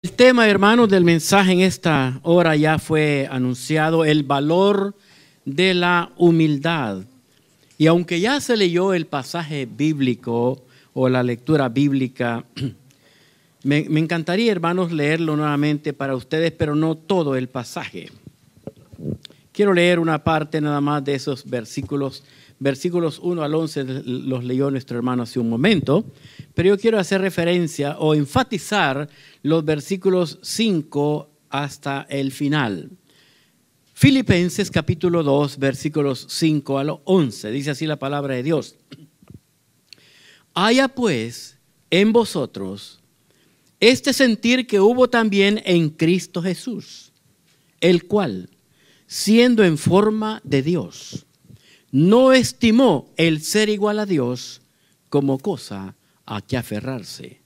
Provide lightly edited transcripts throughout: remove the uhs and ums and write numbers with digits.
El tema, hermanos, del mensaje en esta hora ya fue anunciado, el valor de la humildad. Y aunque ya se leyó el pasaje bíblico o la lectura bíblica, me encantaría, hermanos, leerlo nuevamente para ustedes, pero no todo el pasaje. Quiero leer una parte nada más de esos versículos. Versículos 1 al 11 los leyó nuestro hermano hace un momento, pero yo quiero hacer referencia o enfatizar los versículos 5 hasta el final. Filipenses capítulo 2, versículos 5 al 11, dice así la palabra de Dios. Haya pues en vosotros este sentir que hubo también en Cristo Jesús, el cual, siendo en forma de Dios, no estimó el ser igual a Dios como cosa a que aferrarse,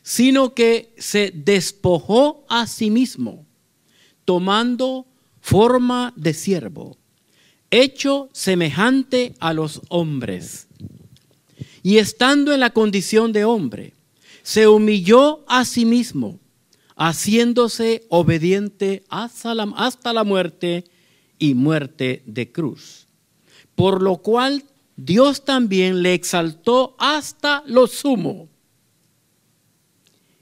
sino que se despojó a sí mismo, tomando forma de siervo, hecho semejante a los hombres. Y estando en la condición de hombre, se humilló a sí mismo, haciéndose obediente hasta la muerte y muerte de cruz. Por lo cual Dios también le exaltó hasta lo sumo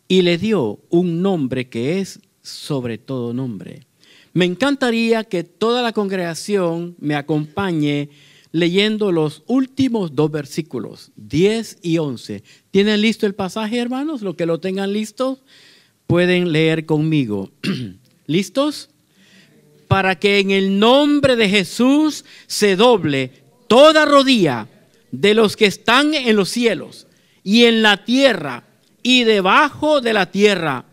y le dio un nombre que es sobre todo nombre. Me encantaría que toda la congregación me acompañe leyendo los últimos dos versículos, 10 y 11. ¿Tienen listo el pasaje, hermanos? Los que lo tengan listo pueden leer conmigo. ¿Listos? Para que en el nombre de Jesús se doble toda rodilla de los que están en los cielos y en la tierra y debajo de la tierra,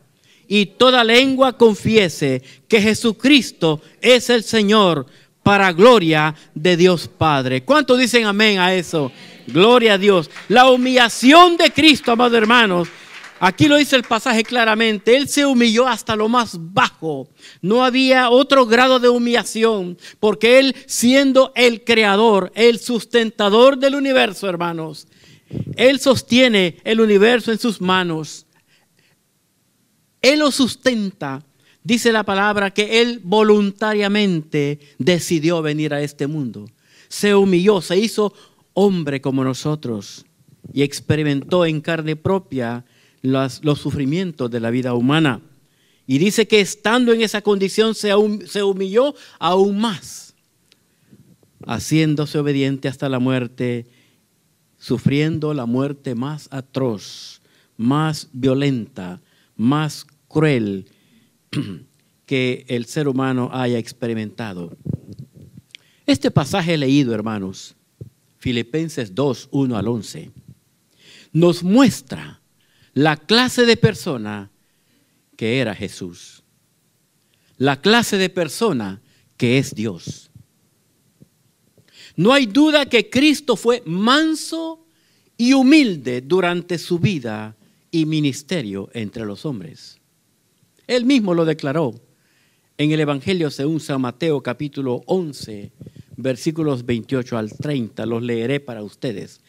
y toda lengua confiese que Jesucristo es el Señor, para gloria de Dios Padre. ¿Cuántos dicen amén a eso? Gloria a Dios. La humillación de Cristo, amados hermanos, aquí lo dice el pasaje claramente. Él se humilló hasta lo más bajo. No había otro grado de humillación, porque Él, siendo el creador, el sustentador del universo, hermanos, Él sostiene el universo en sus manos. Él lo sustenta. Dice la palabra que Él voluntariamente decidió venir a este mundo. Se humilló, se hizo hombre como nosotros y experimentó en carne propia los sufrimientos de la vida humana. Y dice que estando en esa condición se humilló aún más, haciéndose obediente hasta la muerte, sufriendo la muerte más atroz, más violenta, más cruel que el ser humano haya experimentado. Este pasaje leído, hermanos, Filipenses 2, 1 al 11, nos muestra la clase de persona que era Jesús, la clase de persona que es Dios. No hay duda que Cristo fue manso y humilde durante su vida y ministerio entre los hombres. Él mismo lo declaró en el Evangelio según San Mateo capítulo 11, versículos 28 al 30. Los leeré para ustedes.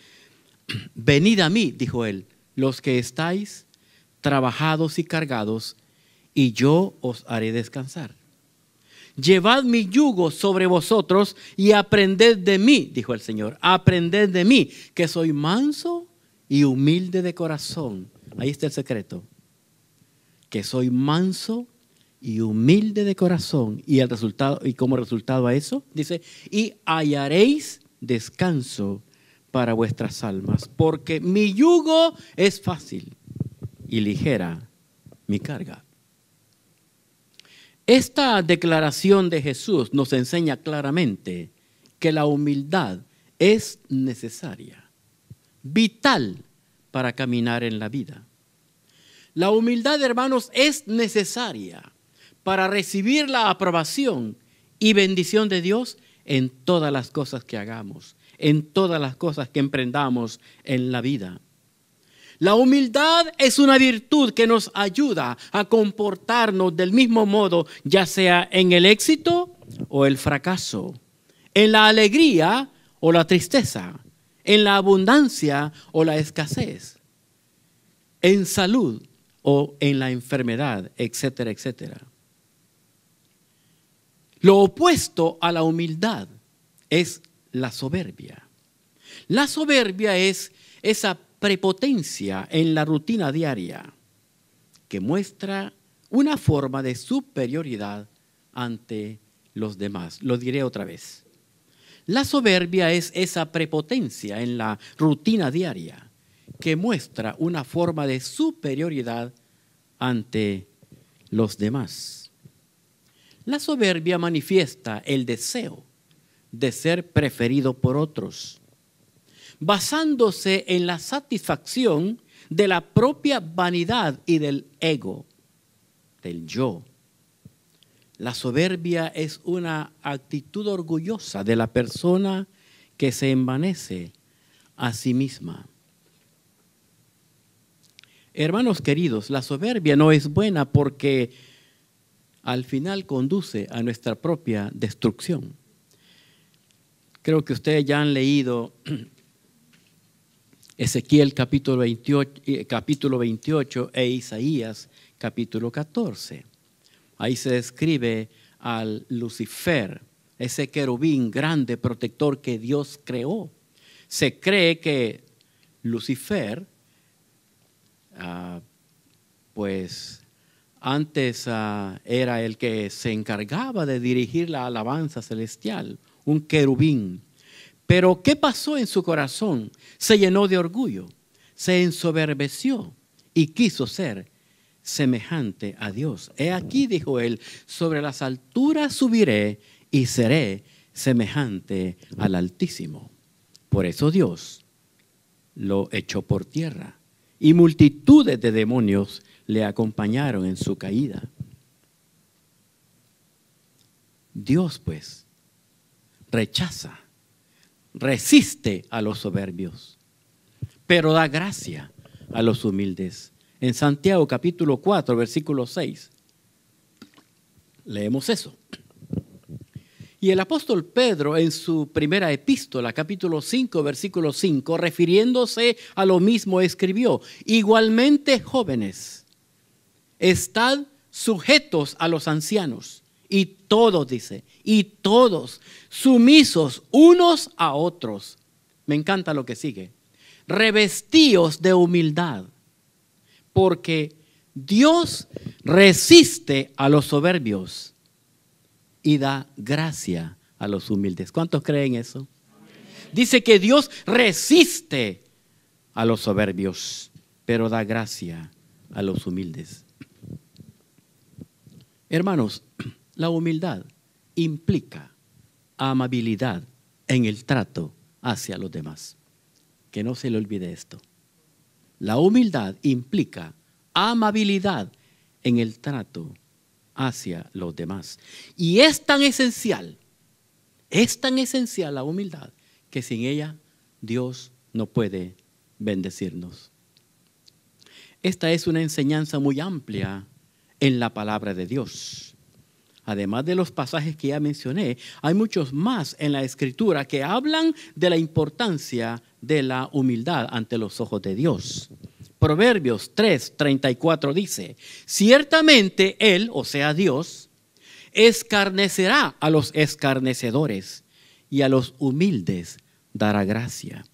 Venid a mí, dijo Él, los que estáis trabajados y cargados, y yo os haré descansar. Llevad mi yugo sobre vosotros y aprended de mí, dijo el Señor. Aprended de mí, que soy manso y humilde de corazón. Ahí está el secreto. Que soy manso y humilde de corazón. Y el resultado, y como resultado a eso, dice, y hallaréis descanso para vuestras almas, porque mi yugo es fácil y ligera mi carga. Esta declaración de Jesús nos enseña claramente que la humildad es necesaria, vital para caminar en la vida. La humildad, hermanos, es necesaria para recibir la aprobación y bendición de Dios en todas las cosas que hagamos, en todas las cosas que emprendamos en la vida. La humildad es una virtud que nos ayuda a comportarnos del mismo modo, ya sea en el éxito o el fracaso, en la alegría o la tristeza, en la abundancia o la escasez, en salud o en la enfermedad, etcétera, etcétera. Lo opuesto a la humildad es la soberbia. La soberbia es esa prepotencia en la rutina diaria que muestra una forma de superioridad ante los demás. Lo diré otra vez. La soberbia es esa prepotencia en la rutina diaria que muestra una forma de superioridad ante los demás. La soberbia manifiesta el deseo de ser preferido por otros, basándose en la satisfacción de la propia vanidad y del ego, del yo. La soberbia es una actitud orgullosa de la persona que se envanece a sí misma. Hermanos queridos, la soberbia no es buena porque al final conduce a nuestra propia destrucción. Creo que ustedes ya han leído Ezequiel capítulo 28 e Isaías capítulo 14. Ahí se describe al Lucifer, ese querubín grande protector que Dios creó. Se cree que Lucifer, pues antes era el que se encargaba de dirigir la alabanza celestial, un querubín. Pero ¿qué pasó en su corazón? Se llenó de orgullo, se ensoberbeció y quiso ser semejante a Dios. He aquí, dijo él, sobre las alturas subiré y seré semejante al Altísimo. Por eso Dios lo echó por tierra y multitudes de demonios le acompañaron en su caída. Dios, pues, rechaza, resiste a los soberbios, pero da gracia a los humildes. En Santiago capítulo 4, versículo 6, leemos eso. Y el apóstol Pedro en su primera epístola, capítulo 5, versículo 5, refiriéndose a lo mismo escribió: igualmente jóvenes, estad sujetos a los ancianos, y todos, dice, y todos sumisos unos a otros. Me encanta lo que sigue. Revestíos de humildad, porque Dios resiste a los soberbios y da gracia a los humildes. ¿Cuántos creen eso? Dice que Dios resiste a los soberbios, pero da gracia a los humildes. Hermanos, la humildad implica amabilidad en el trato hacia los demás. Que no se le olvide esto. La humildad implica amabilidad en el trato hacia los demás. Y es tan esencial la humildad, que sin ella Dios no puede bendecirnos. Esta es una enseñanza muy amplia en la palabra de Dios. Además de los pasajes que ya mencioné, hay muchos más en la Escritura que hablan de la importancia de la humildad ante los ojos de Dios. Proverbios 3:34 dice: ciertamente Él, o sea Dios, escarnecerá a los escarnecedores y a los humildes dará gracia.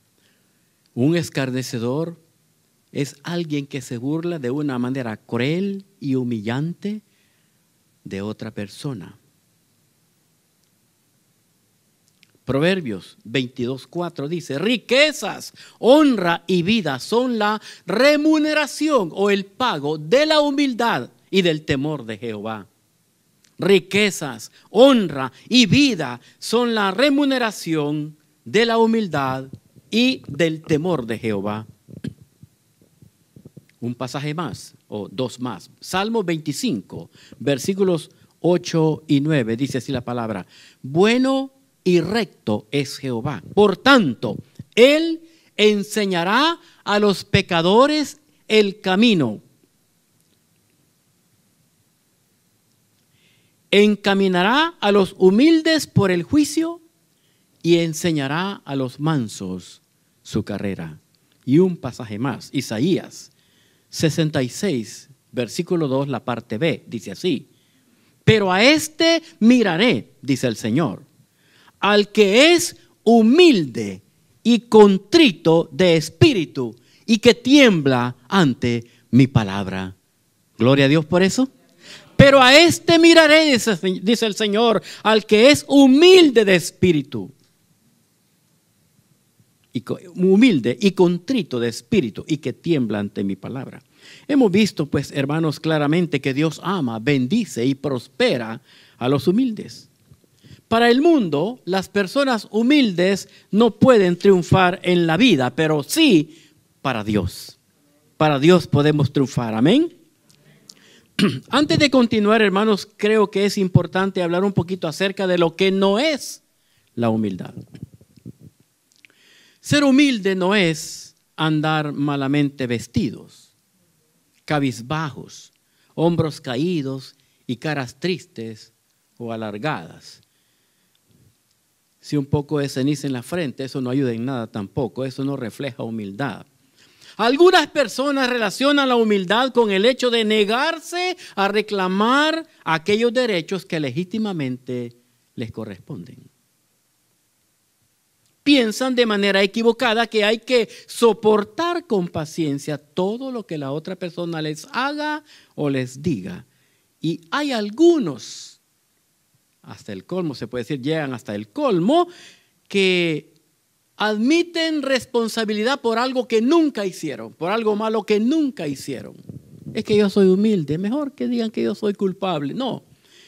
Un escarnecedor es alguien que se burla de una manera cruel y humillante de otra persona. Proverbios 22:4 dice: riquezas, honra y vida son la remuneración o el pago de la humildad y del temor de Jehová. Riquezas, honra y vida son la remuneración de la humildad y del temor de Jehová. Un pasaje más, o dos más. Salmo 25, versículos 8 y 9, dice así la palabra: bueno y recto es Jehová, por tanto, Él enseñará a los pecadores el camino. Encaminará a los humildes por el juicio y enseñará a los mansos su carrera. Y un pasaje más, Isaías 66, Versículo 2, la parte B, dice así. Pero a este miraré, dice el Señor, al que es humilde y contrito de espíritu y que tiembla ante mi palabra. Gloria a Dios por eso. Pero a este miraré, dice el Señor, al que es humilde de espíritu. Humilde y contrito de espíritu y que tiembla ante mi palabra. Hemos visto, pues, hermanos, claramente que Dios ama, bendice y prospera a los humildes. Para el mundo, las personas humildes no pueden triunfar en la vida, pero sí para Dios. Para Dios podemos triunfar. Amén. Antes de continuar, hermanos, creo que es importante hablar un poquito acerca de lo que no es la humildad. Ser humilde no es andar malamente vestidos, cabizbajos, hombros caídos y caras tristes o alargadas. Si un poco de ceniza en la frente, eso no ayuda en nada tampoco, eso no refleja humildad. Algunas personas relacionan la humildad con el hecho de negarse a reclamar aquellos derechos que legítimamente les corresponden. Piensan de manera equivocada que hay que soportar con paciencia todo lo que la otra persona les haga o les diga. Y hay algunos, hasta el colmo se puede decir, llegan hasta el colmo, que admiten responsabilidad por algo que nunca hicieron, por algo malo que nunca hicieron. Es que yo soy humilde, mejor que digan que yo soy culpable. No,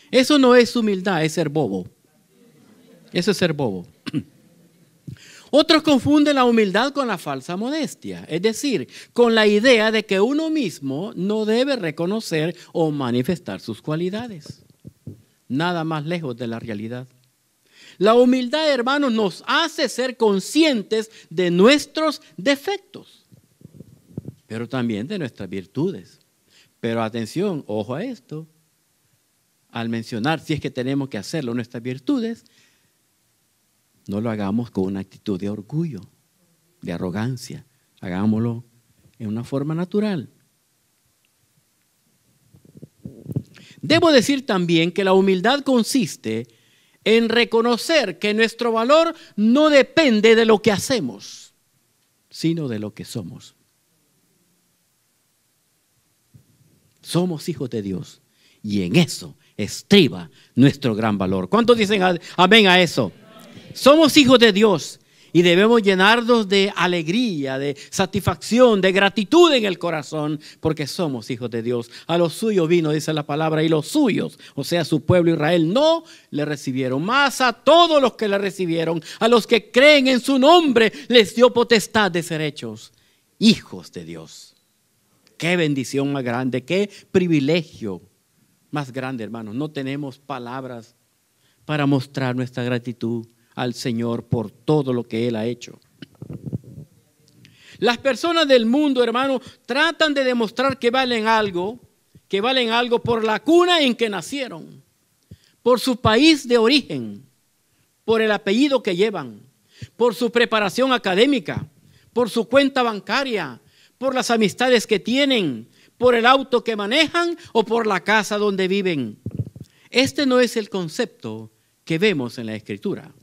eso no es humildad, es ser bobo. Eso es ser bobo. Otros confunden la humildad con la falsa modestia, es decir, con la idea de que uno mismo no debe reconocer o manifestar sus cualidades. Nada más lejos de la realidad. La humildad, hermanos, nos hace ser conscientes de nuestros defectos, pero también de nuestras virtudes. Pero atención, ojo a esto, al mencionar, si es que tenemos que hacerlo, nuestras virtudes, no lo hagamos con una actitud de orgullo, de arrogancia. Hagámoslo en una forma natural. Debo decir también que la humildad consiste en reconocer que nuestro valor no depende de lo que hacemos, sino de lo que somos. Somos hijos de Dios y en eso estriba nuestro gran valor. ¿Cuántos dicen amén a eso? Somos hijos de Dios y debemos llenarnos de alegría, de satisfacción, de gratitud en el corazón, porque somos hijos de Dios. A los suyos vino, dice la palabra, y los suyos, o sea, su pueblo Israel, no le recibieron. Mas a todos los que le recibieron, a los que creen en su nombre, les dio potestad de ser hechos hijos de Dios. Qué bendición más grande, qué privilegio más grande, hermanos. No tenemos palabras para mostrar nuestra gratitud al Señor por todo lo que Él ha hecho. Las personas del mundo, hermano, tratan de demostrar que valen algo por la cuna en que nacieron, por su país de origen, por el apellido que llevan, por su preparación académica, por su cuenta bancaria, por las amistades que tienen, por el auto que manejan o por la casa donde viven. Este no es el concepto que vemos en la Escritura.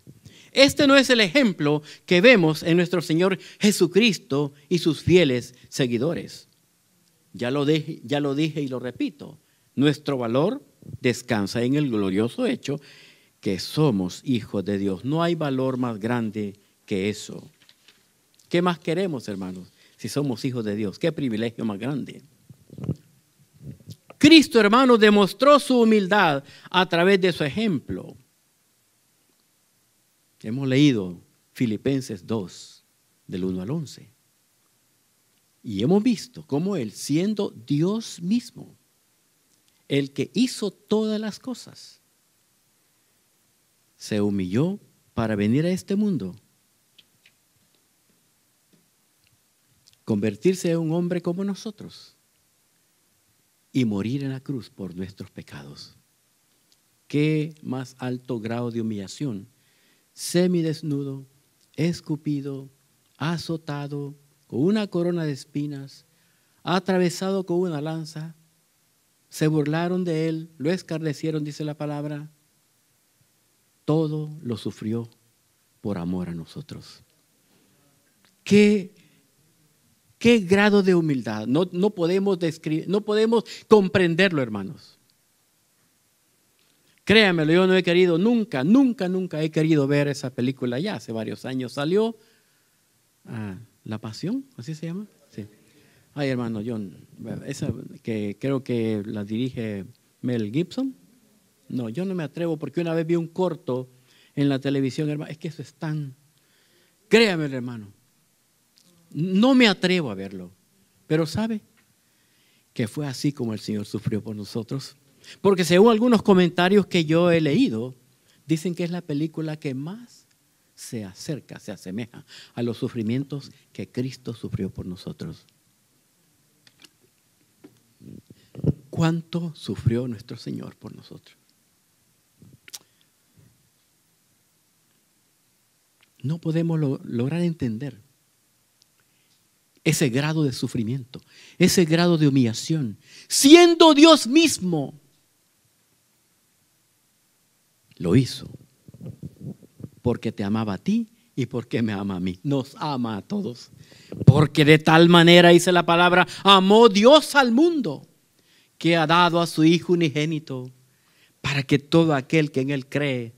Este no es el ejemplo que vemos en nuestro Señor Jesucristo y sus fieles seguidores. Ya lo dije y lo repito. Nuestro valor descansa en el glorioso hecho que somos hijos de Dios. No hay valor más grande que eso. ¿Qué más queremos, hermanos? Si somos hijos de Dios, qué privilegio más grande. Cristo, hermanos, demostró su humildad a través de su ejemplo. Hemos leído Filipenses 2, del 1 al 11. Y hemos visto cómo Él, siendo Dios mismo, el que hizo todas las cosas, se humilló para venir a este mundo, convertirse en un hombre como nosotros y morir en la cruz por nuestros pecados. Qué más alto grado de humillación. Semidesnudo, escupido, azotado, con una corona de espinas, atravesado con una lanza, se burlaron de él, lo escarnecieron, dice la palabra. Todo lo sufrió por amor a nosotros. ¿Qué grado de humildad? No podemos describir, no podemos comprenderlo, hermanos. Créanmelo, yo no he querido, nunca he querido ver esa película. Ya hace varios años salió. La Pasión, ¿así se llama? Sí. Ay, hermano, esa que creo que la dirige Mel Gibson. No, yo no me atrevo porque una vez vi un corto en la televisión, hermano. Es que eso es tan... Créamelo, hermano. No me atrevo a verlo. Pero ¿sabe? Que fue así como el Señor sufrió por nosotros. Porque según algunos comentarios que yo he leído, dicen que es la película que más se acerca, se asemeja a los sufrimientos que Cristo sufrió por nosotros. ¿Cuánto sufrió nuestro Señor por nosotros? No podemos lograr entender ese grado de sufrimiento, ese grado de humillación, siendo Dios mismo. Lo hizo porque te amaba a ti y porque me ama a mí. Nos ama a todos. Porque de tal manera, dice la palabra, amó Dios al mundo, que ha dado a su Hijo unigénito, para que todo aquel que en Él cree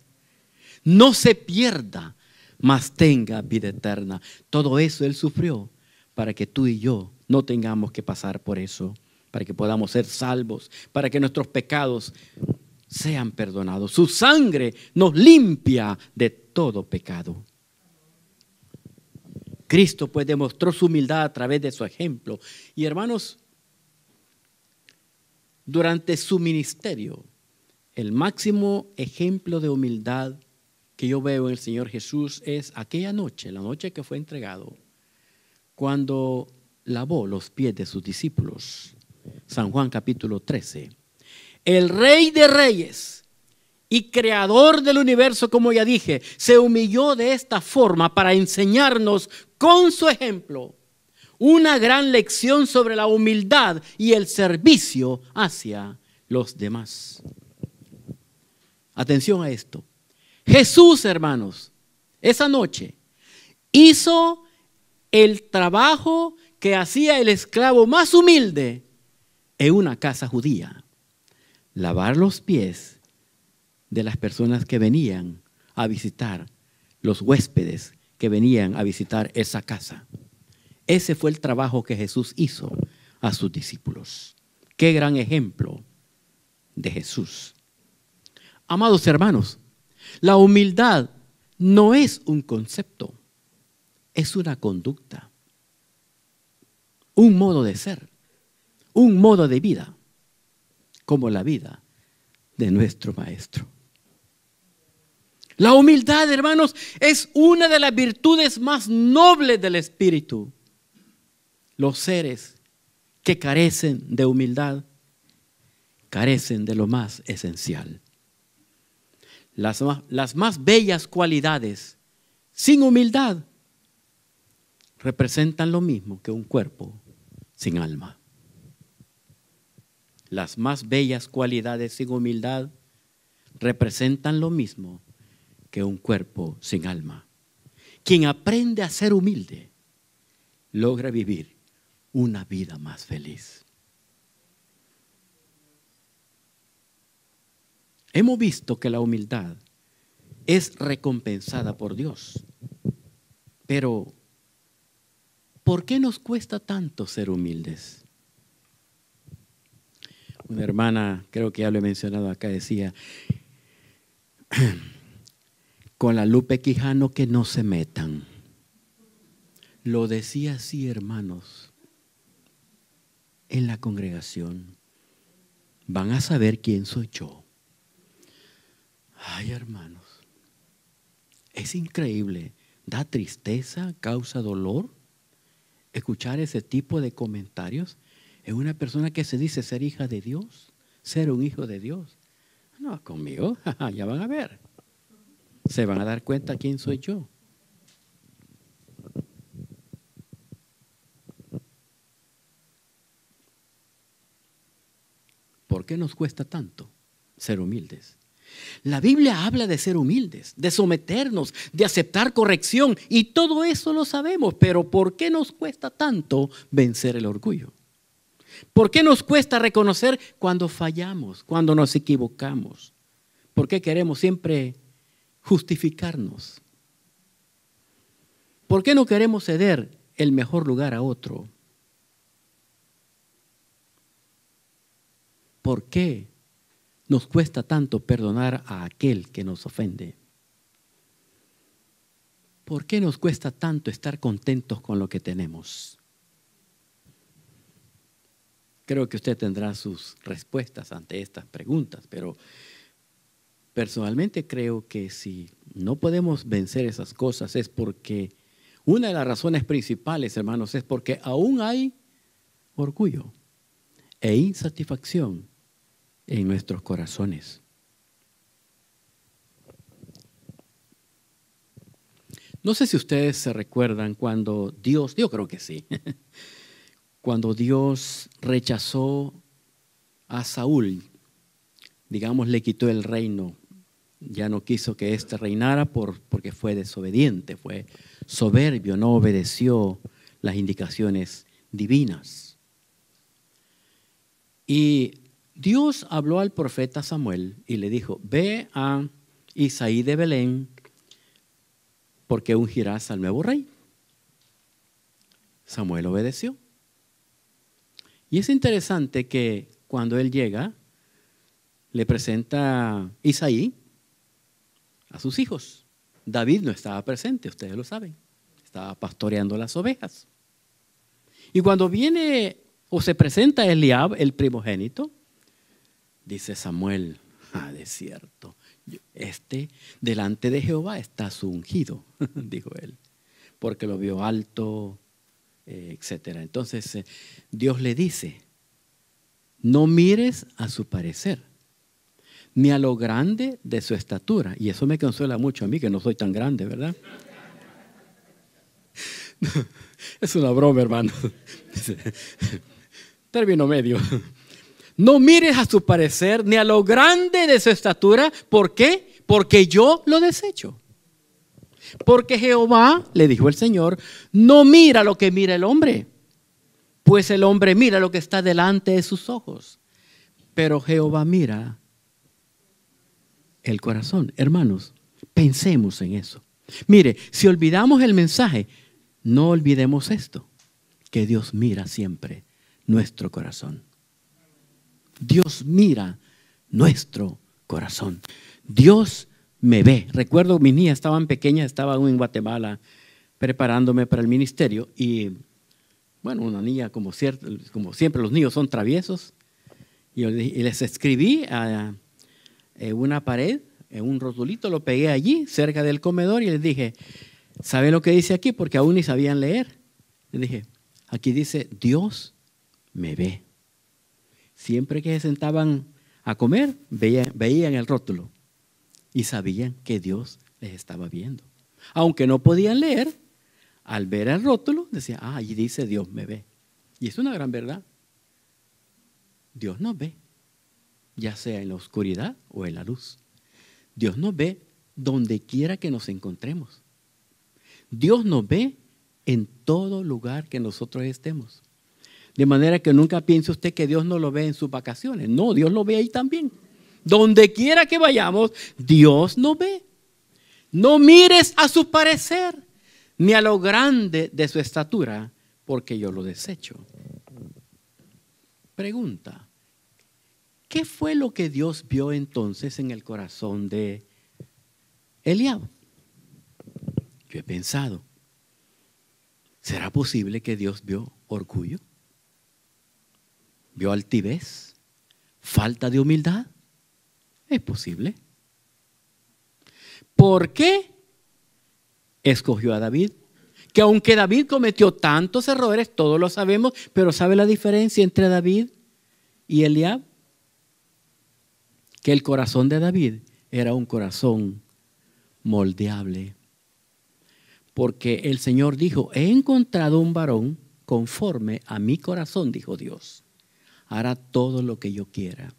no se pierda, mas tenga vida eterna. Todo eso Él sufrió para que tú y yo no tengamos que pasar por eso, para que podamos ser salvos, para que nuestros pecados sean perdonados. Su sangre nos limpia de todo pecado. Cristo pues demostró su humildad a través de su ejemplo. Y hermanos, durante su ministerio, el máximo ejemplo de humildad que yo veo en el Señor Jesús es aquella noche, la noche que fue entregado, cuando lavó los pies de sus discípulos. San Juan capítulo 13. El Rey de Reyes y Creador del universo, como ya dije, se humilló de esta forma para enseñarnos con su ejemplo una gran lección sobre la humildad y el servicio hacia los demás. Atención a esto. Jesús, hermanos, esa noche hizo el trabajo que hacía el esclavo más humilde en una casa judía: lavar los pies de las personas que venían a visitar, los huéspedes que venían a visitar esa casa. Ese fue el trabajo que Jesús hizo a sus discípulos. Qué gran ejemplo de Jesús. Amados hermanos, la humildad no es un concepto, es una conducta, un modo de ser, un modo de vida, como la vida de nuestro Maestro. La humildad, hermanos, es una de las virtudes más nobles del Espíritu. Los seres que carecen de humildad carecen de lo más esencial. Las más bellas cualidades sin humildad representan lo mismo que un cuerpo sin alma. Las más bellas cualidades sin humildad representan lo mismo que un cuerpo sin alma. Quien aprende a ser humilde logra vivir una vida más feliz. Hemos visto que la humildad es recompensada por Dios. Pero, ¿por qué nos cuesta tanto ser humildes? Una hermana, creo que ya lo he mencionado acá, decía, con la Lupe Quijano que no se metan. Lo decía así, hermanos, en la congregación. Van a saber quién soy yo. Ay, hermanos, es increíble, da tristeza, causa dolor escuchar ese tipo de comentarios en una persona que se dice ser hija de Dios, ser un hijo de Dios. No, conmigo, ya van a ver, se van a dar cuenta quién soy yo. ¿Por qué nos cuesta tanto ser humildes? La Biblia habla de ser humildes, de someternos, de aceptar corrección y todo eso lo sabemos, pero ¿por qué nos cuesta tanto vencer el orgullo? ¿Por qué nos cuesta reconocer cuando fallamos, cuando nos equivocamos? ¿Por qué queremos siempre justificarnos? ¿Por qué no queremos ceder el mejor lugar a otro? ¿Por qué nos cuesta tanto perdonar a aquel que nos ofende? ¿Por qué nos cuesta tanto estar contentos con lo que tenemos? Creo que usted tendrá sus respuestas ante estas preguntas, pero personalmente creo que si no podemos vencer esas cosas es porque una de las razones principales, hermanos, es porque aún hay orgullo e insatisfacción en nuestros corazones. No sé si ustedes se recuerdan cuando Dios, yo creo que sí, cuando Dios rechazó a Saúl, digamos, le quitó el reino, ya no quiso que éste reinara porque fue desobediente, fue soberbio, no obedeció las indicaciones divinas. Y Dios habló al profeta Samuel y le dijo, ve a Isaí de Belén porque ungirás al nuevo rey. Samuel obedeció. Y es interesante que cuando él llega, le presenta a Isaí a sus hijos. David no estaba presente, ustedes lo saben. Estaba pastoreando las ovejas. Y cuando viene o se presenta Eliab, el primogénito, dice Samuel, de cierto, delante de Jehová está su ungido, dijo él, porque lo vio alto, etcétera. Entonces Dios le dice, no mires a su parecer, ni a lo grande de su estatura. Y eso me consuela mucho a mí, que no soy tan grande, ¿verdad? Es una broma, hermano. Término medio. No mires a su parecer, ni a lo grande de su estatura. ¿Por qué? Porque yo lo desecho. Porque Jehová, le dijo el Señor, no mira lo que mira el hombre, pues el hombre mira lo que está delante de sus ojos. Pero Jehová mira el corazón. Hermanos, pensemos en eso. Mire, si olvidamos el mensaje, no olvidemos esto, que Dios mira siempre nuestro corazón. Dios mira nuestro corazón. Dios me ve. Recuerdo, mis niñas estaban pequeñas, estaba en Guatemala preparándome para el ministerio y, bueno, una niña como siempre los niños son traviesos y les escribí a una pared, en un rotulito, lo pegué allí cerca del comedor y les dije, ¿sabe lo que dice aquí? Porque aún ni sabían leer. Les dije, aquí dice, Dios me ve. Siempre que se sentaban a comer, veían el rótulo y sabían que Dios les estaba viendo. Aunque no podían leer, al ver el rótulo, decían, allí dice Dios me ve. Y es una gran verdad. Dios nos ve, ya sea en la oscuridad o en la luz. Dios nos ve donde quiera que nos encontremos. Dios nos ve en todo lugar que nosotros estemos. De manera que nunca piense usted que Dios no lo ve en sus vacaciones. No, Dios lo ve ahí también. Donde quiera que vayamos, Dios nos ve. No mires a su parecer, ni a lo grande de su estatura, porque yo lo desecho. Pregunta, ¿qué fue lo que Dios vio entonces en el corazón de Eliab? Yo he pensado, ¿será posible que Dios vio orgullo? ¿Vio altivez? ¿Falta de humildad? Es posible. ¿Por qué escogió a David? Que aunque David cometió tantos errores, todos lo sabemos, pero ¿sabe la diferencia entre David y Eliab? Que el corazón de David era un corazón moldeable. Porque el Señor dijo, he encontrado un varón conforme a mi corazón, dijo Dios. Hará todo lo que yo quiera.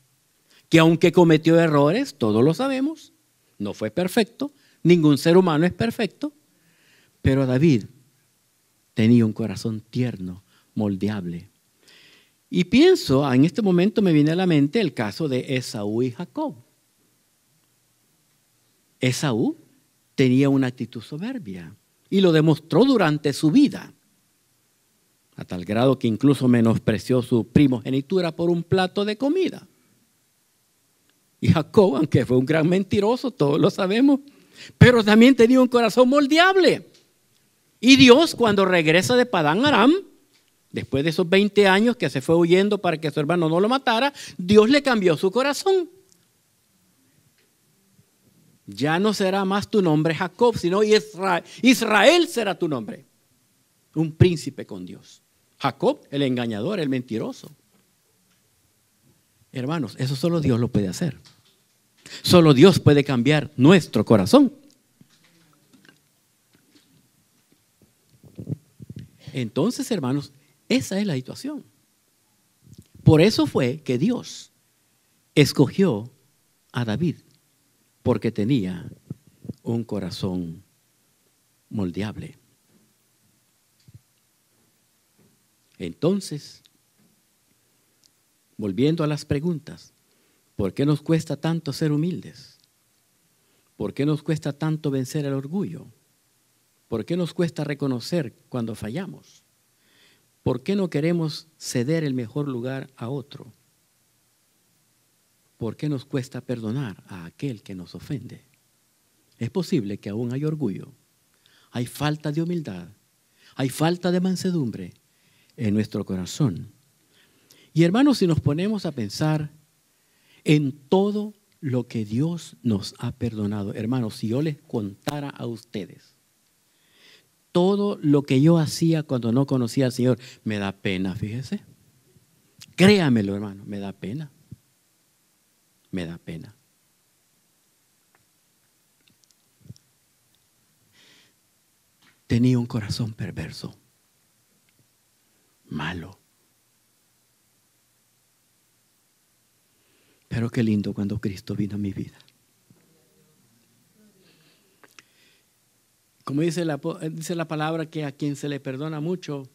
que aunque cometió errores, todos lo sabemos, no fue perfecto, ningún ser humano es perfecto, pero David tenía un corazón tierno, moldeable. Y pienso, en este momento me viene a la mente el caso de Esaú y Jacob. Esaú tenía una actitud soberbia y lo demostró durante su vida, a tal grado que incluso menospreció su primogenitura por un plato de comida. Y Jacob, aunque fue un gran mentiroso, todos lo sabemos, pero también tenía un corazón moldeable. Y Dios, cuando regresa de Padán Aram, después de esos 20 años que se fue huyendo para que su hermano no lo matara, Dios le cambió su corazón. Ya no será más tu nombre Jacob, sino Israel. Israel será tu nombre. Un príncipe con Dios. Jacob, el engañador, el mentiroso. Hermanos, eso solo Dios lo puede hacer. Solo Dios puede cambiar nuestro corazón. Entonces, hermanos, esa es la situación. Por eso fue que Dios escogió a David, porque tenía un corazón moldeable. Entonces, volviendo a las preguntas, ¿por qué nos cuesta tanto ser humildes? ¿Por qué nos cuesta tanto vencer el orgullo? ¿Por qué nos cuesta reconocer cuando fallamos? ¿Por qué no queremos ceder el mejor lugar a otro? ¿Por qué nos cuesta perdonar a aquel que nos ofende? Es posible que aún hay orgullo, hay falta de humildad, hay falta de mansedumbre en nuestro corazón. Y hermanos, si nos ponemos a pensar en todo lo que Dios nos ha perdonado, hermanos, si yo les contara a ustedes todo lo que yo hacía cuando no conocía al Señor, me da pena, fíjese. Créamelo, hermano, me da pena. Me da pena. Tenía un corazón perverso, malo. Pero qué lindo cuando Cristo vino a mi vida. Como dice la palabra, que a quien se le perdona mucho,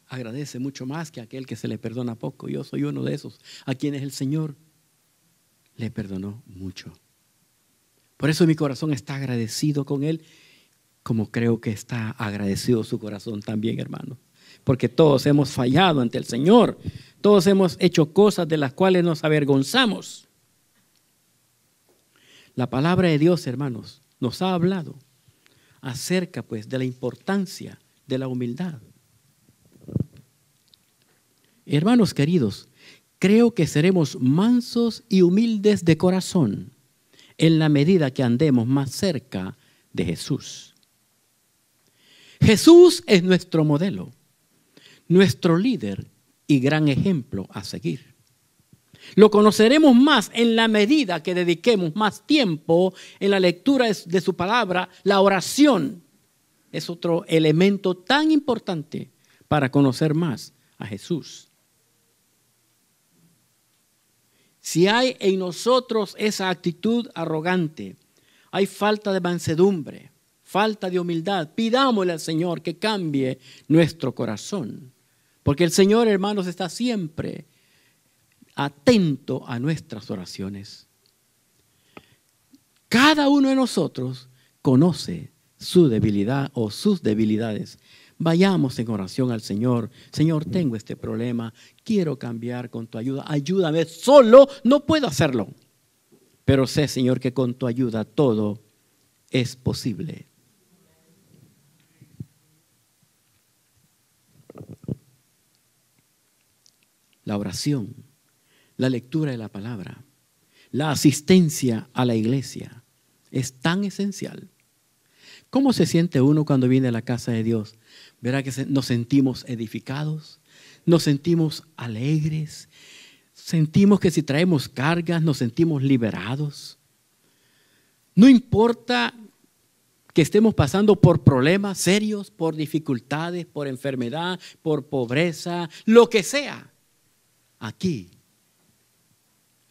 agradece mucho más que a aquel que se le perdona poco. Yo soy uno de esos, a quienes el Señor le perdonó mucho. Por eso mi corazón está agradecido con Él, como creo que está agradecido su corazón también, hermano. Porque todos hemos fallado ante el Señor. Todos hemos hecho cosas de las cuales nos avergonzamos. La palabra de Dios, hermanos, nos ha hablado acerca, pues, de la importancia de la humildad. Hermanos queridos, creo que seremos mansos y humildes de corazón en la medida que andemos más cerca de Jesús. Jesús es nuestro modelo, nuestro líder y gran ejemplo a seguir. Lo conoceremos más en la medida que dediquemos más tiempo en la lectura de su palabra. La oración es otro elemento tan importante para conocer más a Jesús. Si hay en nosotros esa actitud arrogante, hay falta de mansedumbre, falta de humildad, pidámosle al Señor que cambie nuestro corazón. Porque el Señor, hermanos, está siempre atento a nuestras oraciones. Cada uno de nosotros conoce su debilidad o sus debilidades. Vayamos en oración al Señor. Señor, tengo este problema, quiero cambiar con tu ayuda. Ayúdame, solo no puedo hacerlo. Pero sé, Señor, que con tu ayuda todo es posible. La oración, la lectura de la palabra, la asistencia a la iglesia es tan esencial. ¿Cómo se siente uno cuando viene a la casa de Dios? Verá que nos sentimos edificados, nos sentimos alegres, sentimos que si traemos cargas nos sentimos liberados. No importa que estemos pasando por problemas serios, por dificultades, por enfermedad, por pobreza, lo que sea. Aquí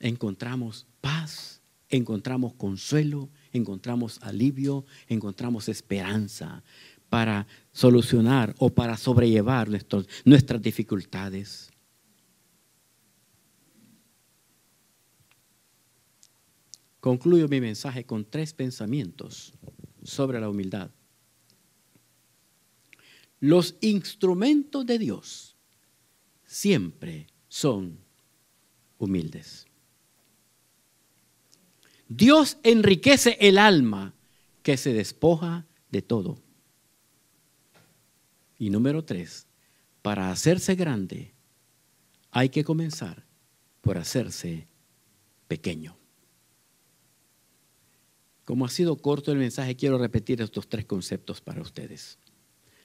encontramos paz, encontramos consuelo, encontramos alivio, encontramos esperanza para solucionar o para sobrellevar nuestras dificultades. Concluyo mi mensaje con 3 pensamientos sobre la humildad. Los instrumentos de Dios siempre son humildes. Dios enriquece el alma que se despoja de todo. Y número 3, para hacerse grande hay que comenzar por hacerse pequeño. Como ha sido corto el mensaje, quiero repetir estos 3 conceptos para ustedes.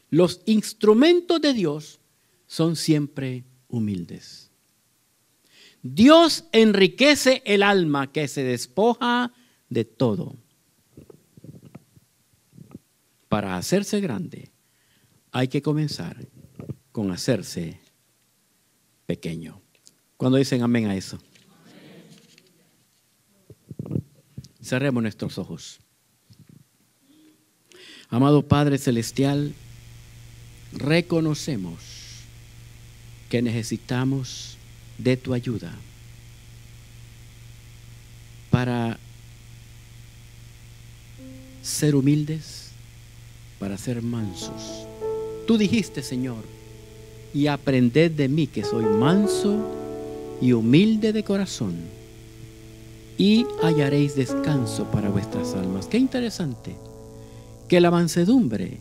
Los instrumentos de Dios son siempre humildes. Dios enriquece el alma que se despoja de todo. Para hacerse grande, hay que comenzar con hacerse pequeño. ¿Cuándo dicen amén a eso? Cerremos nuestros ojos. Amado Padre Celestial, reconocemos que necesitamos de tu ayuda para ser humildes, para ser mansos. Tú dijiste, Señor, y aprended de mí que soy manso y humilde de corazón, y hallaréis descanso para vuestras almas. Qué interesante que la mansedumbre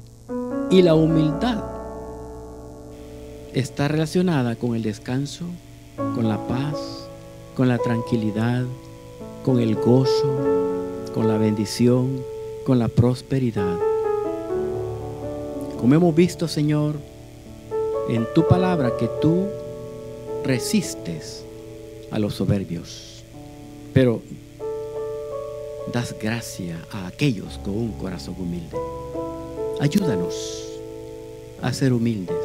y la humildad está relacionada con el descanso, con la paz, con la tranquilidad, con el gozo, con la bendición, con la prosperidad. Como hemos visto, Señor, en tu palabra que tú resistes a los soberbios, pero das gracia a aquellos con un corazón humilde. Ayúdanos a ser humildes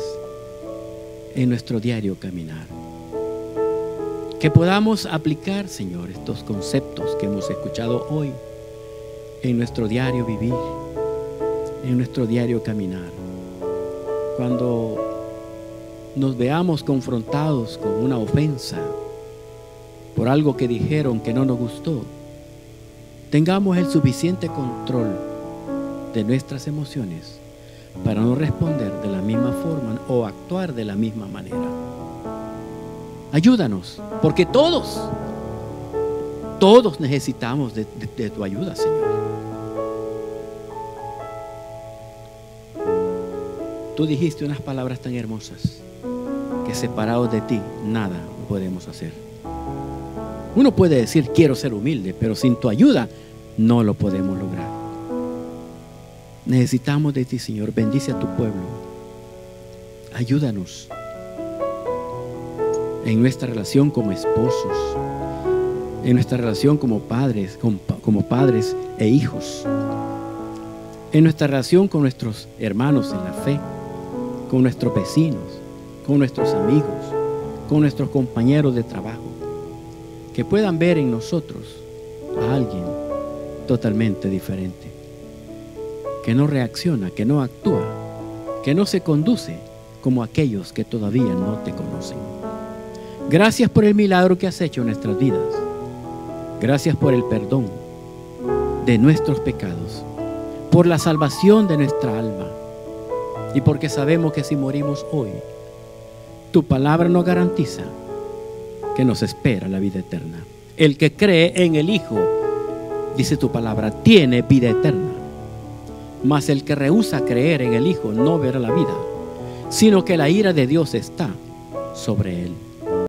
en nuestro diario caminar. Que podamos aplicar, Señor, estos conceptos que hemos escuchado hoy en nuestro diario vivir, en nuestro diario caminar. Cuando nos veamos confrontados con una ofensa por algo que dijeron que no nos gustó, tengamos el suficiente control de nuestras emociones para no responder de la misma forma o actuar de la misma manera. Ayúdanos, porque todos necesitamos de tu ayuda, Señor. Tú dijiste unas palabras tan hermosas, que separados de ti nada podemos hacer. Uno puede decir quiero ser humilde, pero sin tu ayuda no lo podemos lograr. Necesitamos de ti, Señor. Bendice a tu pueblo. Ayúdanos en nuestra relación como esposos, en nuestra relación como padres, como padres e hijos, en nuestra relación con nuestros hermanos en la fe, con nuestros vecinos, con nuestros amigos, con nuestros compañeros de trabajo, que puedan ver en nosotros a alguien totalmente diferente, que no reacciona, que no actúa, que no se conduce como aquellos que todavía no te conocen. Gracias por el milagro que has hecho en nuestras vidas. Gracias por el perdón de nuestros pecados, por la salvación de nuestra alma, y porque sabemos que si morimos hoy, tu palabra nos garantiza que nos espera la vida eterna. El que cree en el Hijo, dice tu palabra, tiene vida eterna. Mas el que rehúsa creer en el Hijo no verá la vida, sino que la ira de Dios está sobre él.